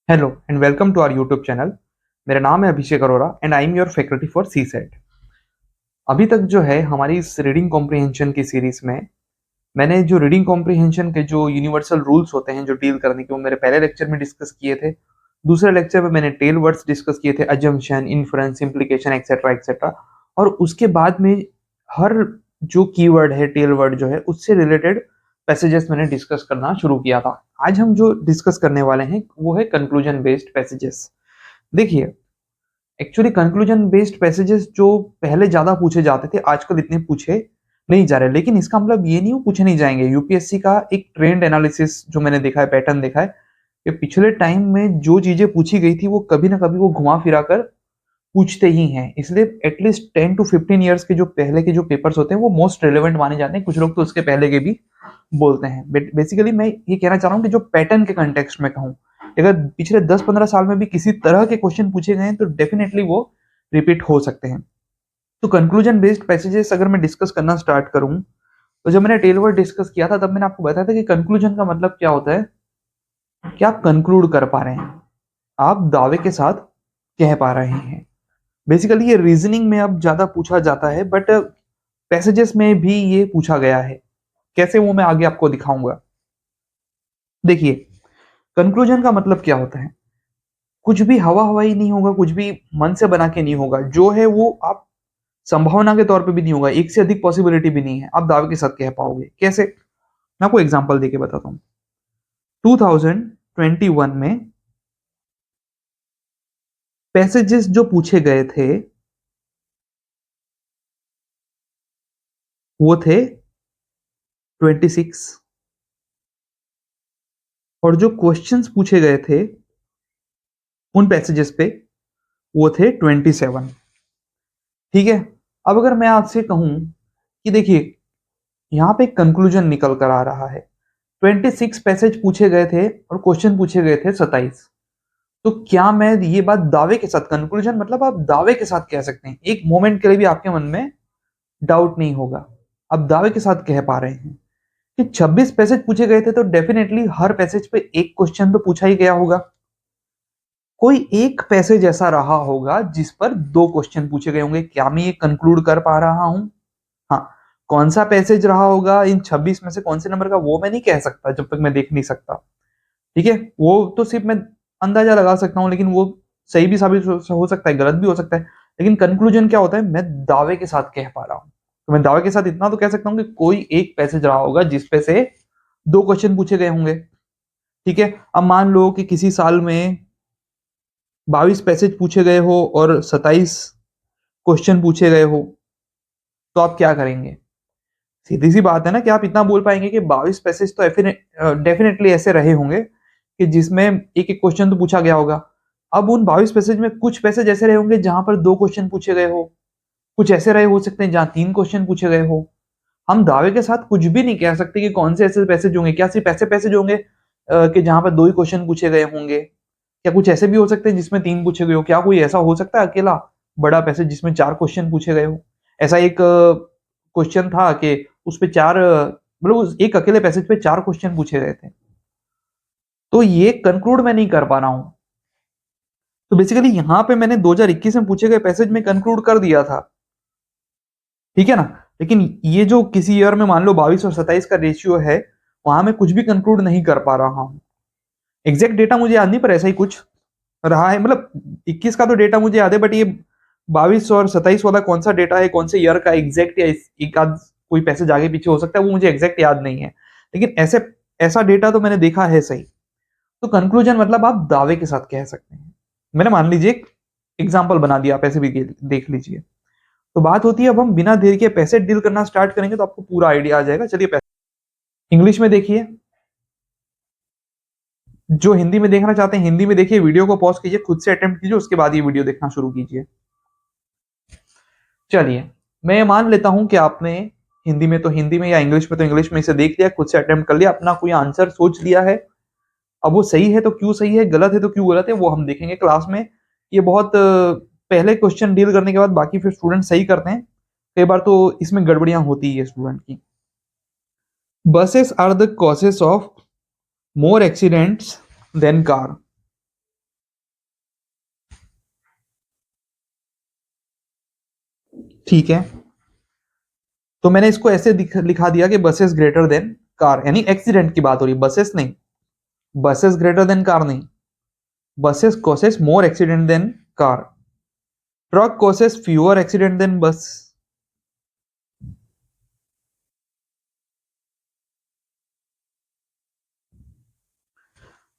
Hello and welcome to our YouTube channel. मेरा नाम है Abhishek Arora and I am your faculty for C SAT. अभी तक जो है हमारी इस रीडिंग कॉम्प्रिहेंशन की सीरीज में मैंने जो रीडिंग कॉम्प्रिहेंशन के जो यूनिवर्सल रूल्स होते हैं जो डील करने के, वो मेरे पहले लेक्चर में डिस्कस किए थे। दूसरे लेक्चर में मैंने टेल वर्ड्स डिस्कस किए थे, assumption, inference, implication, etcetera etcetera. और उसके बाद में हर जो कीवर्ड है, टेल वर्ड जो है, उससे रिलेटेड पैसेजेस मैंने डिस्कस करना शुरू किया था। आज हम जो डिस्कस करने वाले हैं वो है कंक्लूजन बेस्ड पैसेजेस। देखिए, एक्चुअली कंक्लूजन बेस्ड पैसेजेस जो पहले ज्यादा पूछे जाते थे, आजकल इतने पूछे नहीं जा रहे। लेकिन इसका मतलब ये नहीं वो पूछे नहीं जाएंगे। यूपीएससी का एक ट्रेंड एनालिसिस जो मैंने देखा है, पैटर्न देखा है कि पिछले टाइम में जो चीजें पूछी गई थी वो कभी ना कभी वो घुमा फिरा कर पूछते ही हैं। इसलिए एटलीस्ट 10 to 15 ईयर्स के जो पहले के जो पेपर्स होते हैं वो मोस्ट रिलेवेंट माने जाते हैं। कुछ लोग तो उसके पहले के भी बोलते हैं। बेसिकली मैं ये कहना चाह रहा हूँ कि जो पैटर्न के कंटेक्स्ट में कहूँ, अगर पिछले 10-15 साल में भी किसी तरह के क्वेश्चन पूछे गए हैं तो डेफिनेटली वो रिपीट हो सकते हैं। तो कंक्लूजन बेस्ड पैसेजेस अगर मैं डिस्कस करना स्टार्ट करूं, तो जब मैंने टेलवर्ड डिस्कस किया था तब मैंने आपको बताया था कि कंक्लूजन का मतलब क्या होता है कि आप कंक्लूड कर पा रहे हैं, आप दावे के साथ कह पा रहे हैं। बेसिकली ये रीजनिंग में अब ज्यादा पूछा जाता है, बट पैसेजेस में भी ये पूछा गया है। कैसे, वो मैं आगे आपको दिखाऊंगा। देखिए, कंक्लूजन का मतलब क्या होता है। कुछ भी हवा हवाई नहीं होगा, कुछ भी मन से बना के नहीं होगा। जो है वो आप संभावना के तौर पे भी नहीं होगा, एक से अधिक पॉसिबिलिटी भी नहीं है, आप दावे के साथ कह पाओगे। कैसे, मैं आपको एग्जांपल देके बताता हूँ। 2021 में पैसेजेस जो पूछे गए थे वो थे 26, और जो क्वेश्चंस पूछे गए थे उन पैसेजेस पे वो थे 27। ठीक है। अब अगर मैं आपसे कहूं कि देखिए, यहाँ पे कंक्लूजन निकल कर आ रहा है। 26 पैसेज पूछे गए थे और क्वेश्चन पूछे गए थे 27। तो क्या मैं ये बात दावे के साथ, कंक्लूजन मतलब आप दावे के साथ कह सकते हैं, एक मोमेंट के लिए भी आपके मन में डाउट नहीं होगा, आप दावे के साथ कह पा रहे हैं कि 26 पैसेज पूछे गए थे तो डेफिनेटली हर पैसेज पे एक क्वेश्चन तो पूछा ही गया होगा। कोई एक पैसेज ऐसा रहा होगा जिस पर दो क्वेश्चन पूछे गए होंगे। क्या मैं ये कंक्लूड कर पा रहा हूं? हाँ। कौन सा पैसेज रहा होगा इन 26 में से कौन से नंबर का, वो मैं नहीं कह सकता जब तक मैं देख नहीं सकता। ठीक है, वो तो सिर्फ मैं अंदाजा लगा सकता हूँ, लेकिन वो सही भी साबित हो सकता है, गलत भी हो सकता है। लेकिन कंक्लूजन क्या होता है, मैं दावे के साथ कह पा रहा हूँ। तो मैं दावे के साथ इतना तो कह सकता हूँ कि कोई एक पैसेज रहा होगा जिसपे से दो क्वेश्चन पूछे गए होंगे। ठीक है। अब मान लो कि किसी साल में 22 पैसेज पूछे गए हो और 27 क्वेश्चन पूछे गए हो, तो आप क्या करेंगे? सीधी सी बात है ना कि आप इतना बोल पाएंगे कि 22 पैसेज तो डेफिनेटली ऐसे रहे होंगे कि जिसमें एक एक क्वेश्चन तो पूछा गया होगा। अब उन 22 पैसेज में कुछ पैसेज ऐसे रहे होंगे जहां पर दो क्वेश्चन पूछे गए हो, कुछ ऐसे रहे हो सकते हैं जहां तीन क्वेश्चन पूछे गए हो। हम दावे के साथ कुछ भी नहीं कह सकते कि कौन से ऐसे पैसेज होंगे। क्या सिर्फ ऐसे पैसेज होंगे कि जहां पर दो ही क्वेश्चन पूछे गए होंगे? क्या कुछ ऐसे भी हो सकते हैं जिसमें तीन पूछे गए हो? क्या कोई ऐसा हो सकता है अकेला बड़ा पैसेज जिसमें चार क्वेश्चन पूछे गए हो? ऐसा एक क्वेश्चन था कि उस पे चार मतलब उस एक अकेले पैसेज पे चार क्वेश्चन पूछे गए थे। तो ये कंक्लूड मैं नहीं कर पा रहा हूं। तो बेसिकली यहां पे मैंने 2021 में पूछे गए पैसेज में कंक्लूड कर दिया था। ठीक है ना। लेकिन ये जो किसी ईयर में मान लो 22 और 27 का रेशियो है, वहां मैं कुछ भी कंक्लूड नहीं कर पा रहा हूं। एग्जैक्ट डेटा मुझे याद नहीं, पर ऐसा ही कुछ रहा है। मतलब 21 का तो डेटा मुझे याद है, बट ये 22 और 27 वाला कौन सा डेटा है, कौन से ईयर का एग्जैक्ट, या एक आध कोई पैसेज आगे पीछे हो सकता है, वो मुझे एग्जैक्ट याद नहीं है। लेकिन ऐसे ऐसा डेटा तो मैंने देखा है सही। तो कंक्लूजन मतलब आप दावे के साथ कह सकते हैं। मैंने मान लीजिए एक एग्जाम्पल बना दिया, आप ऐसे भी देख लीजिए। तो बात होती है, अब हम बिना देर के पैसे डील करना स्टार्ट करेंगे तो आपको पूरा आइडिया आ जाएगा। चलिए पैसे इंग्लिश में देखिए। जो हिंदी में देखना चाहते हैं हिंदी में देखिए, वीडियो को पॉज कीजिए, खुद से अटेम्प्ट कीजिए, उसके बाद ये वीडियो देखना शुरू कीजिए। चलिए, मैं मान लेता हूं कि आपने हिंदी में तो हिंदी में, या इंग्लिश में तो इंग्लिश में इसे देख लिया, खुद से अटेम्प्ट कर लिया, अपना कोई आंसर सोच लिया है। अब वो सही है तो क्यों सही है, गलत है तो क्यों गलत है, वो हम देखेंगे क्लास में। ये बहुत पहले क्वेश्चन डील करने के बाद बाकी फिर स्टूडेंट सही करते हैं। कई बार तो इसमें गड़बड़ियां होती है स्टूडेंट की। Buses are the causes of more accidents than car. ठीक है, तो मैंने इसको ऐसे लिखा दिया कि बसेस ग्रेटर देन कार, यानी एक्सीडेंट की बात हो रही, बसेस नहीं, बसेस ग्रेटर देन कार नहीं, buses causes more accident than car, truck causes fewer accident than bus.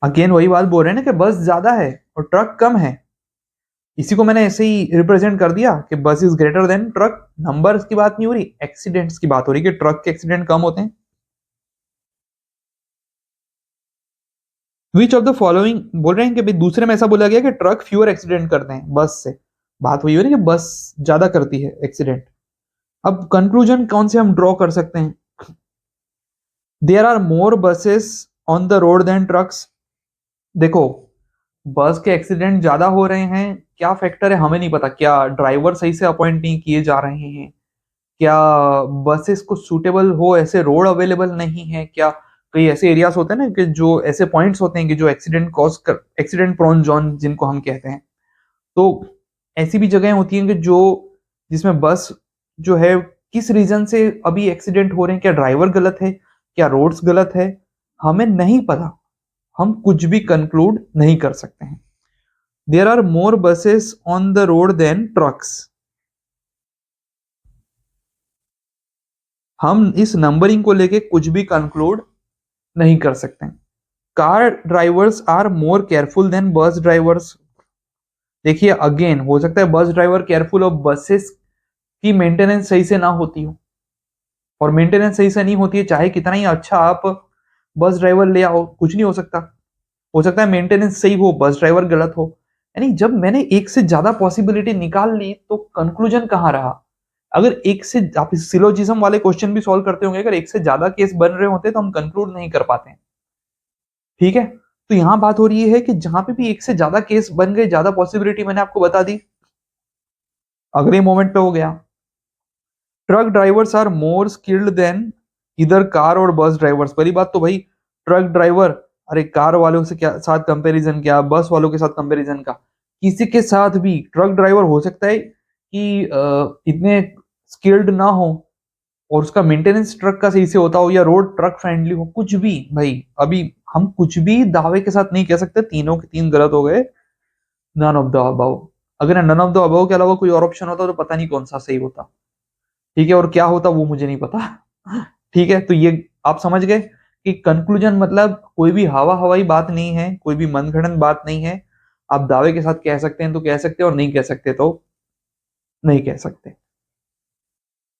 Again वही बात बोल रहे हैं ना कि बस ज्यादा है और ट्रक कम है, इसी को मैंने ऐसे ही रिप्रेजेंट कर दिया कि बस is greater than truck. Numbers की बात नहीं हो रही, एक्सीडेंट्स की बात हो रही कि ट्रक के एक्सीडेंट कम होते हैं। विच ऑफ द फॉलोइंग बोल रहे हैं कि भाई दूसरे में ऐसा बोला गया कि ट्रक फ्यूअर एक्सीडेंट करते हैं बस से, बात हुई हो रही कि बस ज्यादा करती है एक्सीडेंट। अब कंक्लूजन कौन से हम ड्रॉ कर सकते हैं? There are more buses on the road than trucks. देखो, बस के एक्सीडेंट ज्यादा हो रहे हैं, क्या फैक्टर है हमें नहीं पता, क्या ड्राइवर सही से अपॉइंट नहीं किए जा रहे हैं, क्या बसेस को सूटेबल हो ऐसे रोड अवेलेबल नहीं है, क्या कई ऐसे एरियाज होते हैं ना कि जो ऐसे पॉइंट्स होते हैं कि जो एक्सीडेंट कॉज कर, एक्सीडेंट प्रोन जोन जिनको हम कहते हैं, तो ऐसी भी जगह होती हैं कि जो जिसमें बस जो है किस रीजन से अभी एक्सीडेंट हो रहे हैं, क्या ड्राइवर गलत है, क्या रोड्स गलत है, हमें नहीं पता, हम कुछ भी कंक्लूड नहीं कर सकते हैं। There are more buses on the road than trucks, हम इस नंबरिंग को लेके कुछ भी कंक्लूड नहीं कर सकते हैं। Car drivers are more careful than bus drivers. देखिए अगेन हो सकता है बस ड्राइवर केयरफुल हो, बसेस की मेंटेनेंस सही से ना होती हो, और मेंटेनेंस सही से नहीं होती है चाहे कितना ही अच्छा आप बस ड्राइवर ले आओ, कुछ नहीं हो सकता है मेंटेनेंस सही हो, बस ड्राइवर गलत हो। यानी जब मैंने एक से ज्यादा पॉसिबिलिटी निकाल ली तो कंक्लूजन कहाँ रहा? अगर एक से आप सिलोजिज्म वाले क्वेश्चन भी सॉल्व करते होंगे, अगर एक से ज्यादा केस बन रहे होते तो हम कंक्लूड नहीं कर पाते हैं। ठीक है, तो यहां बात हो रही है कि जहां पे भी एक से ज्यादा केस बन गए, ज्यादा पॉसिबिलिटी मैंने आपको बता दी, अगले मोमेंट पे हो गया truck drivers are more skilled than इधर कार और बस ड्राइवर्स। पहली बात तो भाई ट्रक ड्राइवर, अरे कार वालों से क्या साथ कंपैरिजन, क्या बस वालों के साथ कंपैरिजन का, किसी के साथ भी ट्रक ड्राइवर हो सकता है कि इतने स्किल्ड ना हो और उसका मेंटेनेंस ट्रक का सही से होता हो, या रोड ट्रक फ्रेंडली हो, कुछ भी भाई, अभी हम कुछ भी दावे के साथ नहीं कह सकते, तीनों के तीन गलत हो गए, नन ऑफ द अबव। अगर नन ऑफ द अबव के अलावा कोई और ऑप्शन होता तो पता नहीं कौन सा सही होता। ठीक है, और क्या होता वो मुझे नहीं पता। ठीक है, तो ये आप समझ गए कि कंक्लूजन मतलब कोई भी हवा हवाई बात नहीं है, कोई भी मनगढ़ंत बात नहीं है, आप दावे के साथ कह सकते हैं तो कह सकते हैं, और नहीं कह सकते तो नहीं कह सकते।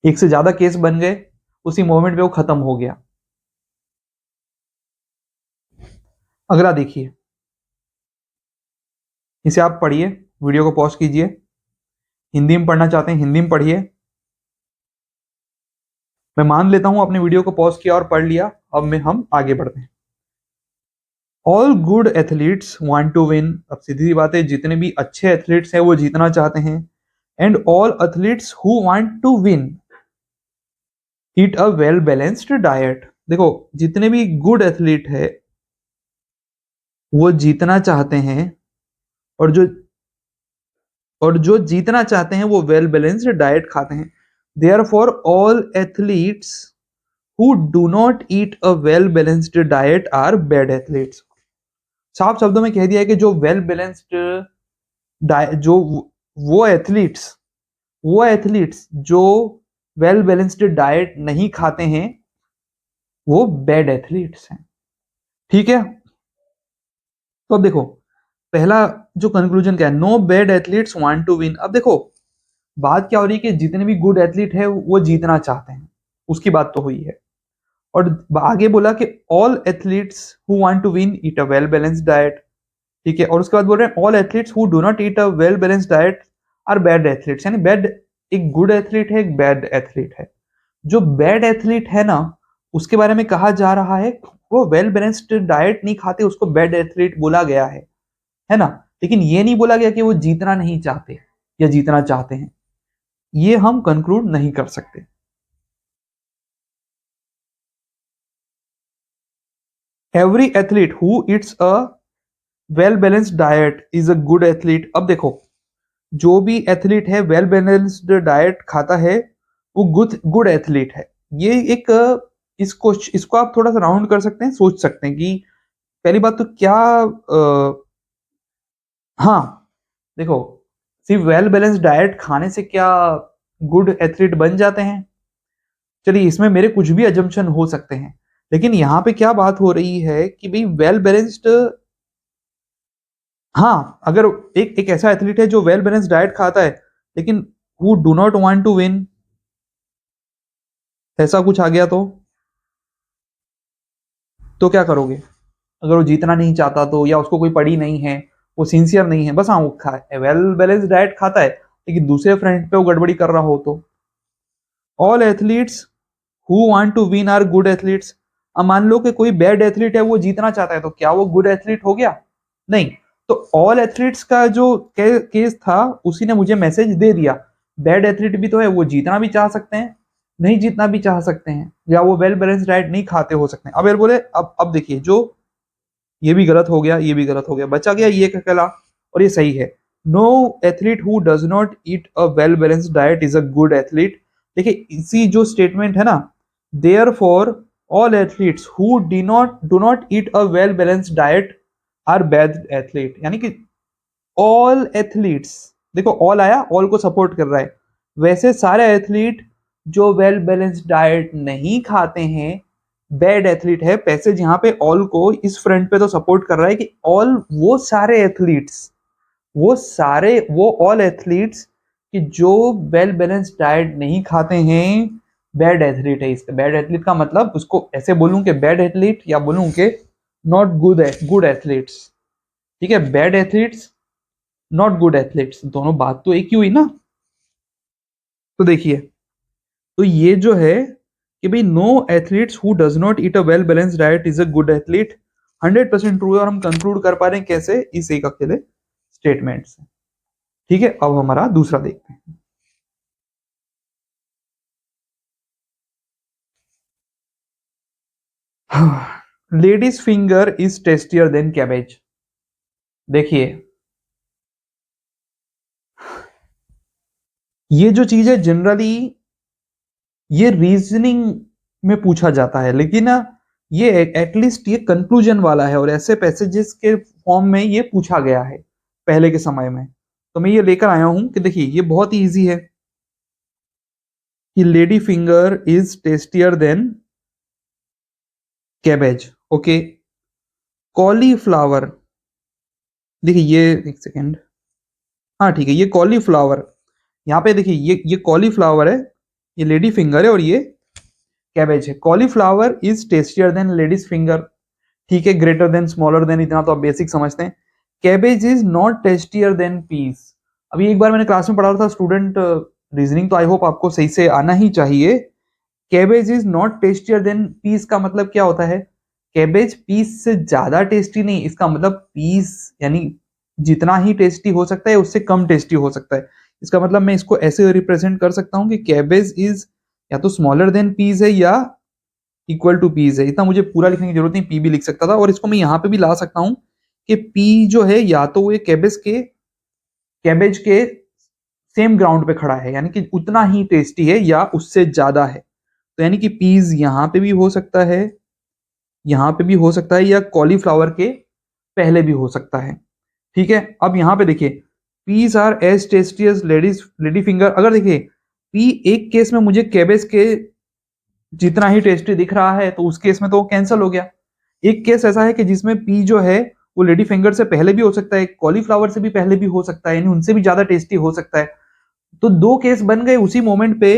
एक से ज्यादा केस बन गए, उसी मोमेंट पे वो खत्म हो गया। अगला देखिए, इसे आप पढ़िए, वीडियो को पॉज कीजिए, हिंदी में पढ़ना चाहते हैं हिंदी में पढ़िए। मैं मान लेता हूं आपने वीडियो को पॉज किया और पढ़ लिया, अब में हम आगे बढ़ते हैं। All good athletes want to win. अब सीधी सी बात है, जितने भी अच्छे एथलीट्स हैं वो जीतना चाहते हैं। And all athletes who want to win eat a well balanced diet. देखो, जितने भी गुड एथलीट है वो जीतना चाहते हैं, और जो जीतना चाहते हैं वो वेल बैलेंस्ड डाइट खाते हैं। Therefore all athletes who do not eat a well balanced diet are bad athletes. साफ शब्दों में कह दिया है कि जो वेल बैलेंस्ड डाइट, जो वो एथलीट्स वो एथलीट्स जो वेल बैलेंस्ड डाइट नहीं खाते हैं वो बैड एथलीट्स हैं। ठीक है, तो अब देखो, पहला जो कंक्लूजन क्या है, no bad athletes want to win. अब देखो बात क्या हो रही है कि जितने भी गुड एथलीट है वो जीतना चाहते हैं, उसकी बात तो हुई है। और आगे बोला कि all athletes who want to win eat a well balanced diet. ठीक है, और उसके बाद बोल रहे हैं all athletes who do not eat a well balanced diet are bad athletes. यानी बैड, एक गुड एथलीट है, एक बैड एथलीट है। जो बैड एथलीट है ना, उसके बारे में कहा जा रहा है वो वेल बैलेंस्ड डाइट नहीं खाते, उसको बैड एथलीट बोला गया है ना। लेकिन ये नहीं बोला गया कि वो जीतना नहीं चाहते या जीतना चाहते हैं, ये हम कंक्लूड नहीं कर सकते। Every athlete who Yeats a well balanced diet is a good athlete. अब देखो, जो भी एथलीट है वेल बैलेंस्ड डाइट खाता है वो गुड एथलीट है। ये एक इसको आप थोड़ा सा राउंड कर सकते हैं, सोच सकते हैं कि पहली बात तो क्या हाँ, देखो सिर्फ वेल बैलेंस्ड डाइट खाने से क्या गुड एथलीट बन जाते हैं? चलिए इसमें मेरे कुछ भी अजम्पशन हो सकते हैं, लेकिन यहाँ पे क्या बात हो रही है कि भाई वेल बैलेंस्ड, हाँ, अगर एक ऐसा एथलीट है जो वेल बैलेंस्ड डाइट खाता है लेकिन who do not want to win, ऐसा कुछ आ गया तो क्या करोगे? अगर वो जीतना नहीं चाहता तो, या उसको कोई पड़ी नहीं है, वो सिंसियर नहीं है, बस हाँ वो वेल बैलेंस्ड डाइट खाता है लेकिन दूसरे फ्रंट पे वो गड़बड़ी कर रहा हो तो। All athletes who want to win are good athletes. अब मान लो कि कोई बैड एथलीट है, वो जीतना चाहता है, तो क्या वो गुड एथलीट हो गया? नहीं। तो ऑल एथलीट्स का जो केस था उसी ने मुझे मैसेज दे दिया, बैड एथलीट भी तो है, वो जीतना भी चाह सकते हैं, नहीं जीतना भी चाह सकते हैं, या वो वेल बैलेंस डाइट नहीं खाते हो सकते हैं। अब यार बोले अब देखिए, जो ये भी गलत हो गया, ये भी गलत हो गया, बचा गया ये अकेला, और ये सही है। No athlete who does not eat a well balanced diet is a good athlete. देखिए इसी जो स्टेटमेंट है ना, therefore all athletes who do not eat a well balanced diet are bad athlete, यानी कि ऑल एथलीट्स, देखो all आया, all को सपोर्ट कर रहा है, वैसे सारे एथलीट जो वेल बैलेंस्ड डाइट नहीं खाते हैं बैड एथलीट है। पैसेज यहाँ पे ऑल को इस फ्रंट पे तो सपोर्ट कर रहा है कि ऑल वो सारे एथलीट्स, वो ऑल एथलीट्स कि जो वेल बैलेंस्ड डाइट नहीं खाते हैं बैड एथलीट है। इसका बैड एथलीट का मतलब उसको ऐसे बोलूं कि बैड एथलीट, या बोलूं कि नॉट गुड एथलीट्स। ठीक है, bad athletes not good athletes, दोनों बात तो एक ही हुई ना। तो देखिए, तो ये जो है कि भाई no athletes who does not eat a well balanced diet is a good athlete 100% true है, और हम कंक्लूड कर पा रहे हैं कैसे? इस एक अकेले स्टेटमेंट से। ठीक है, अब हमारा दूसरा देखते हैं। Ladies finger is tastier than cabbage. देखिए ये जो चीज है जनरली ये रीजनिंग में पूछा जाता है, लेकिन ना ये एटलीस्ट ये कंक्लूजन वाला है, और ऐसे पैसेजेस के फॉर्म में ये पूछा गया है पहले के समय में। तो मैं ये लेकर आया हूं कि देखिए ये बहुत ही इजी है कि lady finger is tastier than cabbage. Okay, cauliflower, देखिए ये एक सेकेंड, हाँ ठीक है, ये कॉलीफ्लावर, यहाँ पे देखिए ये कॉलीफ्लावर है, ये लेडी फिंगर है, और ये कैबेज है। Cauliflower is tastier than ladies finger. ठीक है, ग्रेटर देन स्मॉलर देन इतना तो आप बेसिक समझते हैं। Cabbage is not tastier than peas. अभी एक बार मैंने क्लास में पढ़ा था स्टूडेंट, रीजनिंग तो आई होप आपको सही से आना ही चाहिए। Cabbage is not tastier than peas का मतलब क्या होता है? कैबेज पीस से ज्यादा टेस्टी नहीं, इसका मतलब पीस यानी जितना ही टेस्टी हो सकता है उससे कम टेस्टी हो सकता है। इसका मतलब मैं इसको ऐसे रिप्रेजेंट कर सकता हूँ कि कैबेज इज या तो स्मॉलर देन पीस है या इक्वल टू पीज है। इतना मुझे पूरा लिखने की जरूरत नहीं, पी भी लिख सकता था, और इसको मैं यहाँ पे भी ला सकता हूँ कि पी जो है या तो वो कैबेज के सेम ग्राउंड पे खड़ा है, यानी कि उतना ही टेस्टी है या उससे ज्यादा है। तो यानी कि पीज यहाँ पे भी हो सकता है, यहाँ पे भी हो सकता है, या कॉलीफ्लावर के पहले भी हो सकता है। ठीक है, अब यहाँ पे देखिए, peas are as tasty as lady finger. अगर देखिए पी एक केस में मुझे कैबेज के जितना ही टेस्टी दिख रहा है तो उस केस में तो कैंसिल हो गया। एक केस ऐसा है कि जिसमें पी जो है वो लेडी फिंगर से पहले भी हो सकता है, कॉलीफ्लावर से भी पहले भी हो सकता है, यानी उनसे भी ज्यादा टेस्टी हो सकता है। तो दो केस बन गए उसी मोमेंट पे।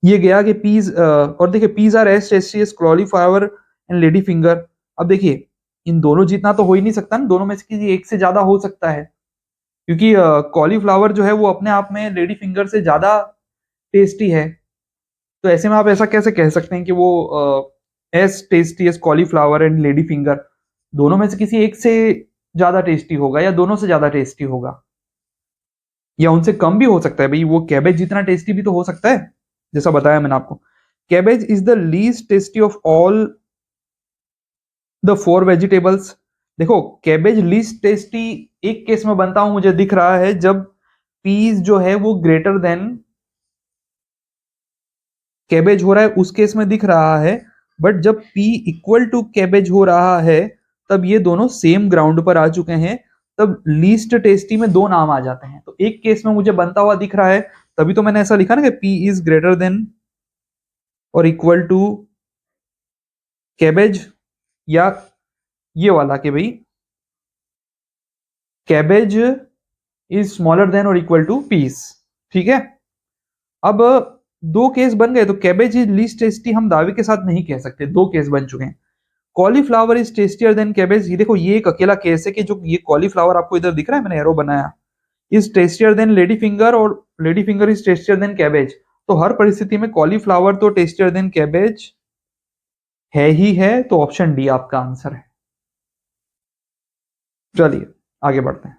ये गया कि पीज और देखिए peas are as tasty as cauliflower and lady finger. अब देखिए इन दोनों जितना तो हो ही नहीं सकता ना, दोनों में से किसी एक से ज्यादा हो सकता है, क्योंकि कॉलीफ्लावर जो है वो अपने आप में लेडी फिंगर से ज्यादा टेस्टी है। तो ऐसे में आप ऐसा कैसे कह सकते हैं कि वो as tasty as cauliflower and lady finger, दोनों में से किसी एक से ज्यादा टेस्टी होगा, या दोनों से ज्यादा टेस्टी होगा, या उनसे कम भी हो सकता है। भाई वो कैबेज जितना टेस्टी भी तो हो सकता है, जैसा बताया मैंने आपको। Cabbage is the least tasty of all the four vegetables. देखो कैबेज लीस्ट टेस्टी एक केस में बनता हूं मुझे दिख रहा है जब पीस जो है वो ग्रेटर देन कैबेज हो रहा है, उस केस में दिख रहा है। बट जब पी इक्वल टू कैबेज हो रहा है तब ये दोनों सेम ग्राउंड पर आ चुके हैं, तब लीस्ट टेस्टी में दो नाम आ जाते हैं। तो एक केस में मुझे बनता हुआ दिख रहा है, तभी तो मैंने ऐसा लिखा ना कि पी इज ग्रेटर देन और इक्वल टू कैबेज, या ये वाला कि भाई कैबेज इज स्मॉलर देन और इक्वल टू पीस। ठीक है, अब दो केस बन गए, तो कैबेज इज लीस्ट टेस्टी हम दावे के साथ नहीं कह सकते, दो केस बन चुके हैं। Cauliflower is tastier than cabbage, ये देखो ये एक अकेला केस है कि जो ये कॉलीफ्लावर आपको इधर दिख रहा है, मैंने एरो बनाया, is tastier than lady finger और lady finger is tastier than cabbage. तो हर परिस्थिति में कॉलीफ्लावर तो टेस्टियर देन कैबेज है ही है, तो ऑप्शन डी आपका आंसर है। चलिए आगे बढ़ते हैं।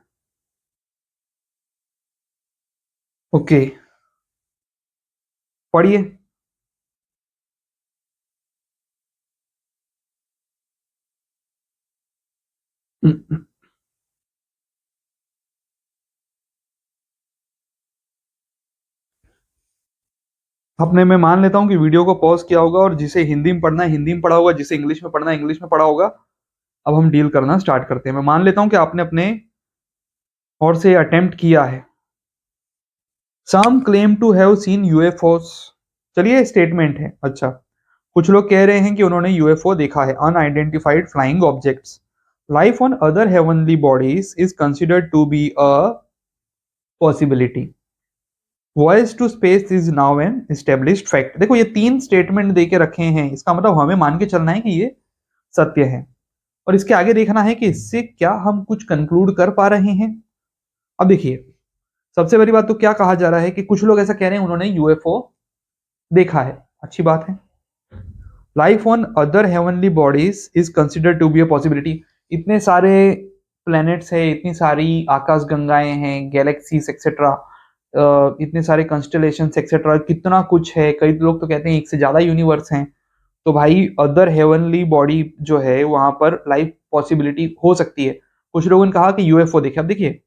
ओके पढ़िए। अपने मैं मान लेता हूँ कि वीडियो को पॉज किया होगा और जिसे हिंदी में पढ़ना है हिंदी में पढ़ा होगा, जिसे इंग्लिश में पढ़ना है इंग्लिश में पढ़ा होगा। अब हम डील करना स्टार्ट करते हैं। मैं मान लेता हूं कि आपने अपने और से अटेम्प्ट किया है। Some claim to have seen UFOs, चलिए स्टेटमेंट है। अच्छा, कुछ लोग कह रहे हैं कि उन्होंने यूएफओ देखा है, unidentified flying objects. Life on other heavenly bodies is considered to be a possibility. Voice to space is now an established fact. देखो ये तीन स्टेटमेंट दे के रखे हैं, इसका मतलब हमें मान के चलना है कि ये सत्य है, और इसके आगे देखना है कि इससे क्या हम कुछ कंक्लूड कर पा रहे हैं। अब देखिए, सबसे बड़ी बात तो क्या कहा जा रहा है कि कुछ लोग ऐसा कह रहे हैं उन्होंने यूएफओ देखा है, अच्छी बात है। Life on other heavenly bodies is considered to be a possibility. इतने सारे प्लैनेट्स है, इतनी सारी आकाश गंगाएं हैं, गैलेक्सीज एक्सेट्रा, इतने सारे कंस्टलेशन एक्सेट्रा, कितना कुछ है। कई लोग तो कहते हैं एक से ज्यादा यूनिवर्स हैं। तो भाई अदर हेवनली बॉडी जो है वहां पर लाइफ पॉसिबिलिटी हो सकती है। कुछ लोगों ने कहा कि यूएफओ देखे। अब देखिए,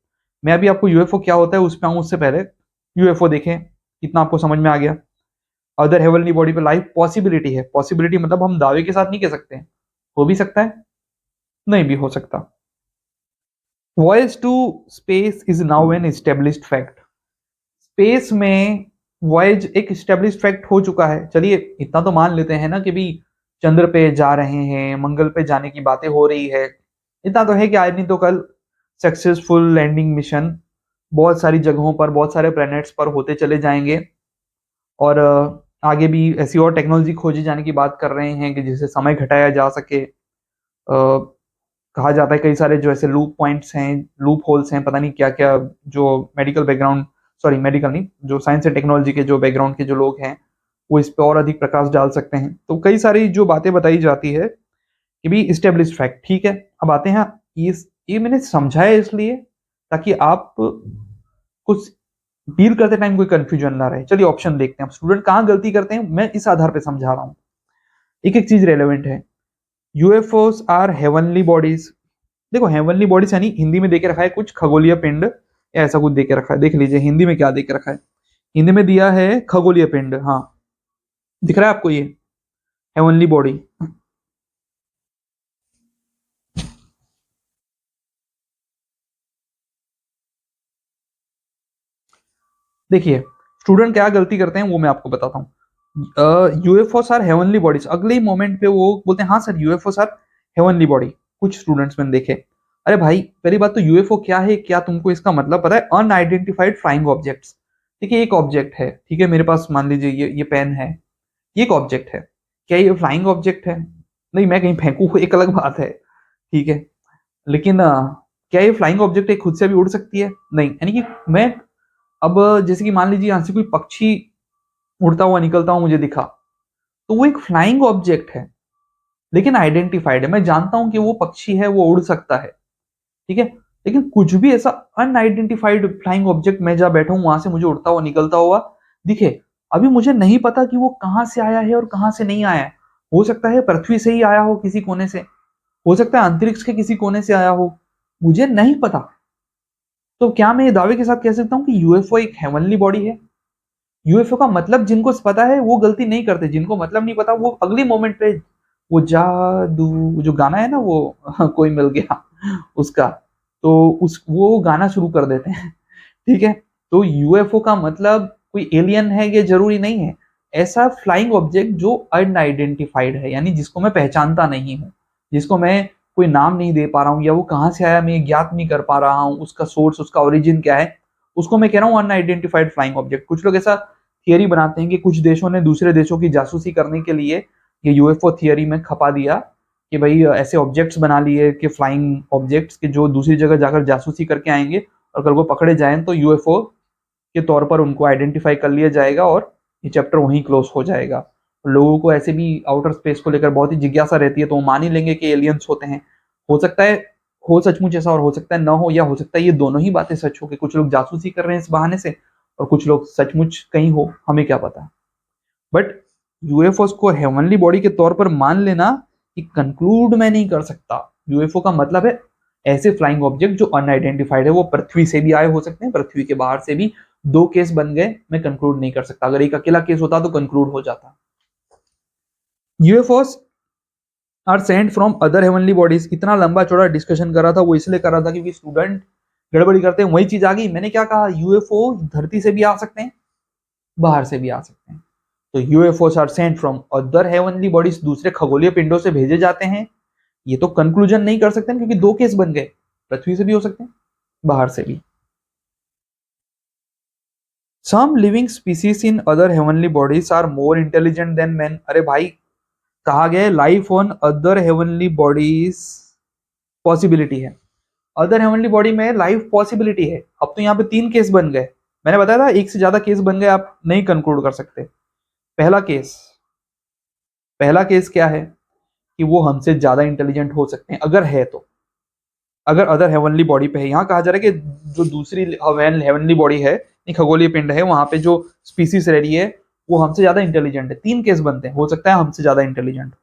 मैं अभी आपको यूएफओ क्या होता है उस पे आऊं उससे पहले यूएफओ देखें, इतना आपको समझ में आ गया। अदर हेवनली बॉडी पे लाइफ पॉसिबिलिटी है, पॉसिबिलिटी मतलब हम दावे के साथ नहीं कह सकते, हो भी सकता है नहीं भी हो सकता। Voice to space is now an established fact. Space में वॉयज एक एस्टेब्लिश्ड फैक्ट हो चुका है। चलिए इतना तो मान लेते हैं ना कि भी चंद्र पे जा रहे हैं, मंगल पे जाने की बातें हो रही है। इतना तो है कि आज नहीं तो कल सक्सेसफुल लैंडिंग मिशन बहुत सारी जगहों पर, बहुत सारे प्लैनेट्स पर होते चले जाएंगे, और आगे भी ऐसी और टेक्नोलॉजी खोजी जाने की बात कर रहे हैं कि जिससे समय घटाया जा सके। कहा जाता है कई सारे जो ऐसे लूप पॉइंट्स हैं, लूप होल्स हैं, पता नहीं क्या क्या, जो मेडिकल बैकग्राउंड, सॉरी मेडिकल नहीं, जो साइंस एंड टेक्नोलॉजी के जो बैकग्राउंड के जो लोग हैं वो इस पर और अधिक प्रकाश डाल सकते हैं। तो कई सारी जो बातें बताई जाती है कि भी इस्टेब्लिश फैक्ट। ठीक है, अब आते हैं, ये मैंने समझाया इसलिए ताकि आप कुछ डील करते टाइम कोई कंफ्यूजन ना रहे। चलिए ऑप्शन देखते हैं। अब स्टूडेंट कहाँ गलती करते हैं मैं इस आधार पर समझा रहा हूँ, एक एक चीज रेलेवेंट है। UFOs are heavenly bodies. देखो हेवनली बॉडीज यानी हिंदी में देके रखा है कुछ खगोलीय पिंड या ऐसा कुछ देके रखा है। देख लीजिए हिंदी में क्या देके रखा है। हिंदी में दिया है खगोलीय पिंड, हाँ दिख रहा है आपको ये हेवनली बॉडी। देखिए स्टूडेंट क्या गलती करते हैं वो मैं आपको बताता हूँ। यूएफओस आर हेवनली बॉडीज, अगले ही मोमेंट पे वो बोलते हैं हाँ sir UFOs are heavenly body. कुछ स्टूडेंट्स मैंने देखे, अरे भाई पहली बात तो यूएफओ क्या है, क्या तुमको इसका मतलब पता है? Unidentified flying objects. देखिए एक ऑब्जेक्ट है, ठीक है, मेरे पास मान लीजिए ये पेन है, ये एक ऑब्जेक्ट है। क्या ये फ्लाइंग ऑब्जेक्ट है? नहीं, मैं कहीं फेंकू एक अलग बात है, ठीक है, लेकिन क्या ये फ्लाइंग ऑब्जेक्ट है, खुद से भी उड़ सकती है? नहीं, यानी कि मैं अब जैसे कि मान लीजिए यहाँ से कोई पक्षी उड़ता हुआ निकलता हुआ मुझे दिखा, तो वो एक फ्लाइंग ऑब्जेक्ट है लेकिन आइडेंटिफाइड है, मैं जानता हूं कि वो पक्षी है, वो उड़ सकता है, ठीक है। लेकिन कुछ भी ऐसा अनआइडेंटिफाइड फ्लाइंग ऑब्जेक्ट मैं जहां बैठा हूं वहां से मुझे उड़ता हुआ निकलता हुआ दिखे, अभी मुझे नहीं पता कि वो कहां से आया है और कहां से नहीं आया है। हो सकता है पृथ्वी से ही आया हो किसी कोने से, हो सकता है अंतरिक्ष के किसी कोने से आया हो, मुझे नहीं पता। तो क्या मैं ये दावे के साथ कह सकता हूँ कि यूएफओ एक हेवनली बॉडी है? यूएफओ का मतलब जिनको पता है वो गलती नहीं करते, जिनको मतलब नहीं पता वो अगले मोमेंट पे वो जादू जो गाना है ना वो कोई मिल गया उसका, तो उस वो गाना शुरू कर देते हैं। ठीक है, तो यूएफओ का मतलब कोई एलियन है ये जरूरी नहीं है। ऐसा फ्लाइंग ऑब्जेक्ट जो अनआइडेंटिफाइड है, यानी जिसको मैं पहचानता नहीं हूँ, जिसको मैं कोई नाम नहीं दे पा रहा हूँ, या वो कहाँ से आया मैं ज्ञात नहीं कर पा रहा हूँ, उसका सोर्स उसका ओरिजिन क्या है, उसको मैं कह रहा हूँ अनआइडेंटिफाइड फ्लाइंग ऑब्जेक्ट। कुछ लोग ऐसा थियरी बनाते हैं कि कुछ देशों ने दूसरे देशों की जासूसी करने के लिए ये यूएफओ थियरी में खपा दिया कि भाई ऐसे ऑब्जेक्ट्स बना लिए कि फ्लाइंग ऑब्जेक्ट्स के जो दूसरी जगह जाकर जासूसी करके आएंगे, और अगर वो पकड़े जाएं तो यूएफओ के तौर पर उनको आइडेंटिफाई कर लिया जाएगा और ये चैप्टर वहीं क्लोज हो जाएगा। लोगों को ऐसे भी आउटर स्पेस को लेकर बहुत ही जिज्ञासा रहती है, तो वो मान ही लेंगे कि एलियंस होते हैं। हो सकता है हो सचमुच ऐसा, और हो सकता है ना हो, या हो सकता है ये दोनों ही बातें सच हो कि कुछ लोग जासूसी कर रहे हैं इस बहाने से और कुछ लोग सचमुच कहीं हो, हमें क्या पता। बट यूएफओ को हेवनली बॉडी के तौर पर मान लेना कि कंक्लूड मैं नहीं कर सकता। यूएफओ का मतलब है ऐसे फ्लाइंग ऑब्जेक्ट जो अनआइडेंटिफाइड है, वो पृथ्वी से भी आए हो सकते हैं, पृथ्वी के बाहर से भी। दो केस बन गए, मैं कंक्लूड नहीं कर सकता। अगर एक अकेला केस होता तो कंक्लूड हो जाता। UFOs are sent from other heavenly bodies. इतना लंबा चौड़ा डिस्कशन कर रहा था, वो इसलिए कर रहा था क्योंकि स्टूडेंट गड़बड़ी करते हैं। वही चीज आ गई, मैंने क्या कहा, यूएफओ धरती से भी आ सकते हैं, बाहर से भी आ सकते हैं। तो UFOs are sent from other heavenly bodies, दूसरे खगोलीय पिंडों से भेजे जाते हैं। ये तो कंक्लूजन नहीं कर सकते क्योंकि दो केस बन गए, पृथ्वी से भी हो सकते हैं, बाहर से भी। Some living species in other heavenly bodies are more intelligent than man. अरे भाई, कहा गया है life on other heavenly bodies possibility है। अदर हेवनली बॉडी में लाइफ पॉसिबिलिटी है। अब तो यहाँ पे 3 केस बन गए। मैंने बताया था एक से ज्यादा केस बन गए, आप नहीं कंक्लूड कर सकते। पहला केस क्या है कि वो हमसे ज्यादा इंटेलिजेंट हो सकते हैं, अगर है तो। अगर अदर हेवनली बॉडी पे है, यहाँ कहा जा रहा है कि जो दूसरी हेवनली बॉडी है, खगोलीय पिंड है, वहां पे जो स्पीसीज रह रही है वो हमसे ज्यादा इंटेलिजेंट है। 3 केस बनते हैं, हो सकता है हमसे ज्यादा इंटेलिजेंट हो,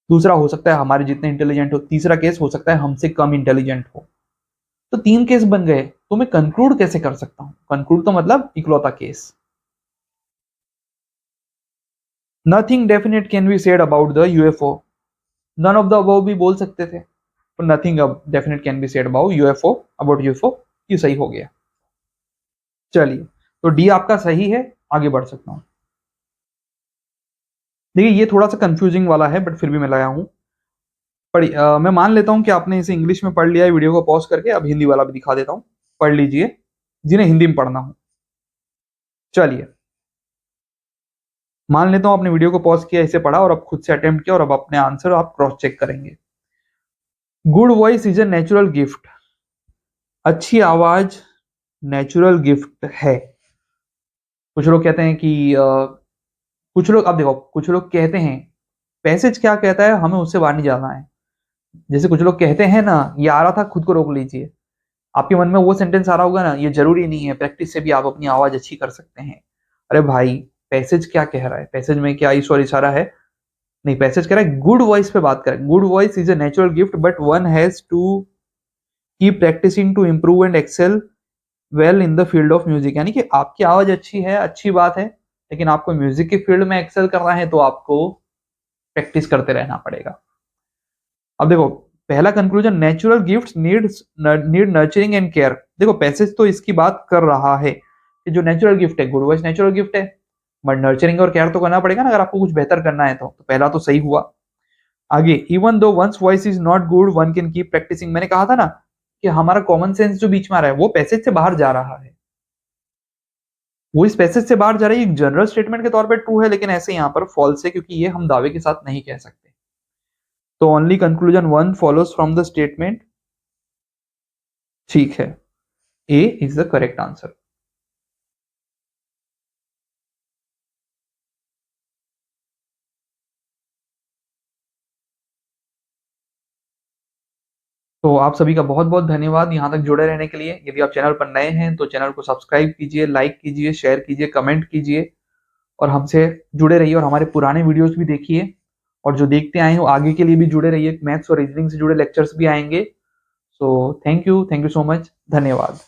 दूसरा हो सकता है हमारे जितने इंटेलिजेंट हो, तीसरा केस हो सकता है हमसे कम इंटेलिजेंट हो। तो 3 केस बन गए, तो मैं कंक्लूड कैसे कर सकता हूं? कंक्लूड तो मतलब इकलौता case. Nothing definite can be said about the UFO. None of the above भी बोल सकते थे, पर nothing definite can be said about UFO. ये सही हो गया। चलिए, तो डी आपका सही है, आगे बढ़ सकता हूं। देखिए ये थोड़ा सा कंफ्यूजिंग वाला है, बट फिर भी मैं लाया हूं। मैं मान लेता हूं कि आपने इसे इंग्लिश में पढ़ लिया है, वीडियो को पॉज करके। अब हिंदी वाला भी दिखा देता हूं, पढ़ लीजिए जिन्हें हिंदी में पढ़ना हो। चलिए, मान लेता हूं आपने वीडियो को पॉज किया, इसे पढ़ा और अब खुद से अटेम्प्ट किया, और अब अपने आंसर आप क्रॉस चेक करेंगे। Good voice is a natural gift. अच्छी आवाज नेचुरल गिफ्ट है। कुछ लोग कहते हैं कि कुछ लोग, अब देखो, कुछ लोग कहते हैं, पैसेज क्या कहता है हमें उससे बाहर नहीं जाना है। जैसे कुछ लोग कहते हैं ना, ये आ रहा था खुद को रोक लीजिए। आपके मन में वो सेंटेंस आ रहा होगा ना, ये जरूरी नहीं है, प्रैक्टिस से भी आप अपनी आवाज अच्छी कर सकते हैं। अरे भाई, पैसेज क्या कह रहा है? पैसेज में क्या ईश्वर इशारा है? नहीं, पैसेज कह रहा है गुड वॉइस पे बात करें। Good voice is a natural gift but one has to keep practising to improve and excel well in the field of music. यानी कि आपकी आवाज अच्छी है, अच्छी बात है, लेकिन आपको म्यूजिक के फील्ड में एक्सेल करना है तो आपको प्रैक्टिस करते रहना पड़ेगा। अब देखो, पहला conclusion, natural gifts need nurturing and care. देखो, पैसेज तो इसकी बात कर रहा है कि जो नेचुरल गिफ्ट है, गुड वॉइस नेचुरल गिफ्ट है, बट नर्चरिंग और केयर तो करना पड़ेगा ना, अगर आपको कुछ बेहतर करना है तो पहला तो सही हुआ। आगे, even though once voice is not good one can keep practising. मैंने कहा था ना कि हमारा कॉमन सेंस जो बीच में आ रहा है वो पैसेज से बाहर जा रहा है, वो इस पैसेज से बाहर जा रही है। एक जनरल स्टेटमेंट के तौर पर ट्रू है, लेकिन ऐसे यहाँ पर फॉल्स है, क्योंकि ये हम दावे के साथ नहीं कह सकते। तो only conclusion 1 follows from the statement. ठीक है, ए इज द करेक्ट आंसर। तो आप सभी का बहुत बहुत धन्यवाद यहाँ तक जुड़े रहने के लिए। यदि आप चैनल पर नए हैं तो चैनल को सब्सक्राइब कीजिए, लाइक कीजिए, शेयर कीजिए, कमेंट कीजिए, और हमसे जुड़े रहिए, और हमारे पुराने वीडियोस भी देखिए। और जो देखते आए हो आगे के लिए भी जुड़े रहिए, मैथ्स और रीजनिंग से जुड़े लेक्चर्स भी आएंगे। So thank you so much, धन्यवाद।